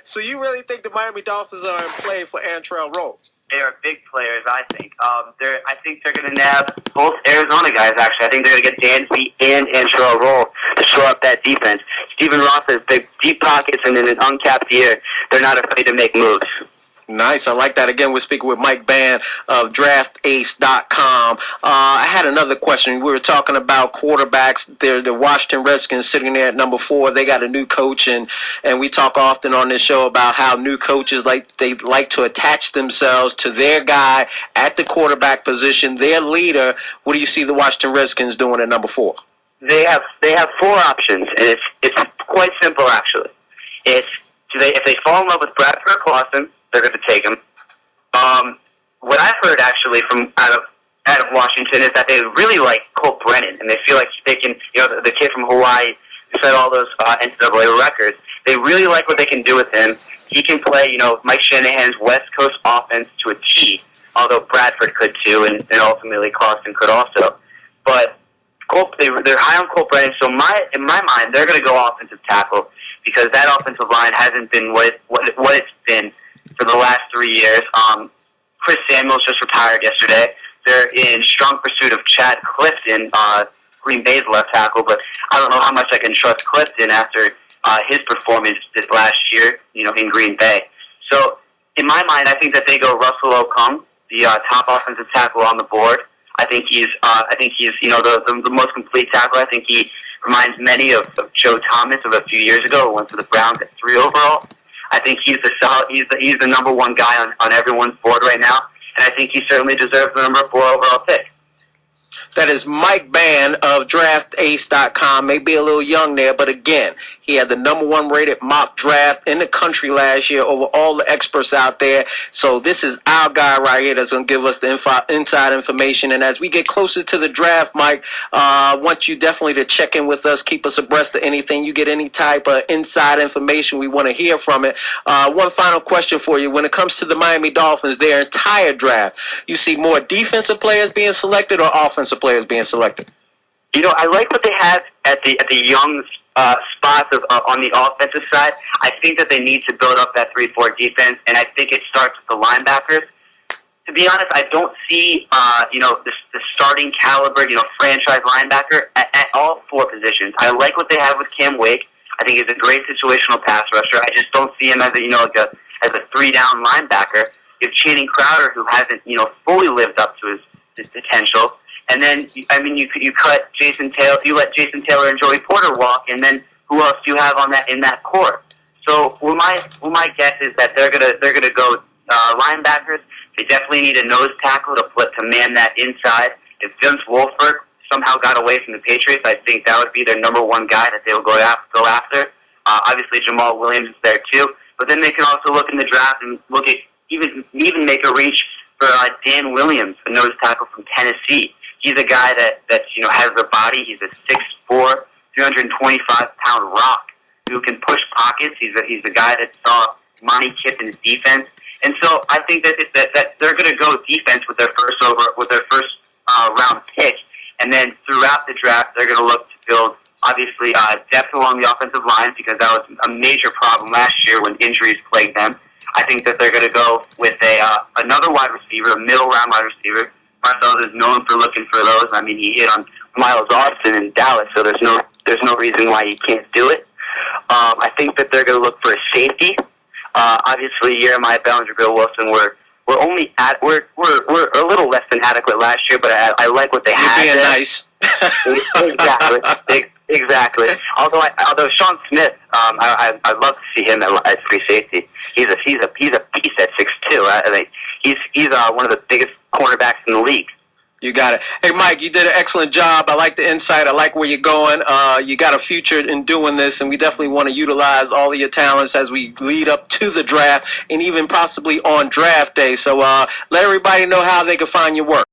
So you really think the Miami Dolphins are in play for Antrell Rolle? They are big players, I think. I think they're going to nab both Arizona guys, actually. I think they're going to get Dansby and Antrell Rolle to shore up that defense. Stephen Ross has big, deep pockets, and in an uncapped year, they're not afraid to make moves. Nice. I like that. Again, we're speaking with Mike Bann of Draftace.com. I had another question. We were talking about quarterbacks. They're the Washington Redskins sitting there at number 4. They got a new coach, and we talk often on this show about how new coaches like to attach themselves to their guy at the quarterback position, their leader. What do you see the Washington Redskins doing at number 4? They have 4 options, and it's quite simple, actually. If they fall in love with Bradford Clausen, they're going to take him. What I've heard actually from out of Washington is that they really like Colt Brennan, and they feel like they can, the kid from Hawaii who set all those NCAA records. They really like what they can do with him. He can play, Mike Shanahan's West Coast offense to a T, although Bradford could too, and ultimately Clausen could also. But they're high on Colt Brennan, so in my mind, they're going to go offensive tackle because that offensive line hasn't been what it's been for the last 3 years. Chris Samuels just retired yesterday. They're in strong pursuit of Chad Clifton, Green Bay's left tackle, but I don't know how much I can trust Clifton after his performance this last year, in Green Bay. So, in my mind, I think that they go Russell Okung, the top offensive tackle on the board. I think he's the most complete tackle. I think he reminds many of Joe Thomas of a few years ago, who went to the Browns at 3 overall. I think he's the number 1 guy on everyone's board right now, and I think he certainly deserves the number 4 overall pick. That is Mike Bann of Draftace.com. Maybe a little young there, but again, he had the number 1 rated mock draft in the country last year over all the experts out there. So this is our guy right here that's going to give us the inside information. And as we get closer to the draft, Mike, I want you definitely to check in with us, keep us abreast of anything. You get any type of inside information, we want to hear from it. One final question for you. When it comes to the Miami Dolphins, their entire draft, you see more defensive players being selected or offensive players being selected? I like what they have at the young spots on the offensive side. I think that they need to build up that 3-4 defense, and I think it starts with the linebackers. To be honest, I don't see the starting caliber, franchise linebacker at all 4 positions. I like what they have with Cam Wake. I think he's a great situational pass rusher. I just don't see him as a 3-down linebacker. You have Channing Crowder, who hasn't fully lived up to his potential. And then, you cut Jason Taylor. You let Jason Taylor and Joey Porter walk, and then who else do you have in that core? So, my guess is that they're gonna go linebackers. They definitely need a nose tackle to man that inside. If Vince Wilfork somehow got away from the Patriots, I think that would be their number 1 guy that they will go after. Obviously, Jamal Williams is there too. But then they can also look in the draft and look at even make a reach for Dan Williams, a nose tackle from Tennessee. He's a guy that has the body. He's a 6'4", 325-pound rock who can push pockets. He's the guy that saw Monty Kiffin's defense, and so I think that they're going to go defense with their first round pick, and then throughout the draft they're going to look to build obviously depth along the offensive line because that was a major problem last year when injuries plagued them. I think that they're going to go with another wide receiver, a middle round wide receiver. Marcellus is known for looking for those. He hit on Miles Austin in Dallas, so there's no reason why he can't do it. I think that they're going to look for a safety. Obviously, Jeremiah Bellinger, Bill Wilson, we're a little less than adequate last year, but I like what they had. You're being nice. Exactly. Although Sean Smith, I'd love to see him at free safety. He's a piece at 6'2". I think he's one of the biggest cornerbacks in the league. You got it. Hey, Mike, you did an excellent job. I like the insight. I like where you're going. You got a future in doing this, and we definitely want to utilize all of your talents as we lead up to the draft and even possibly on draft day. So let everybody know how they can find your work.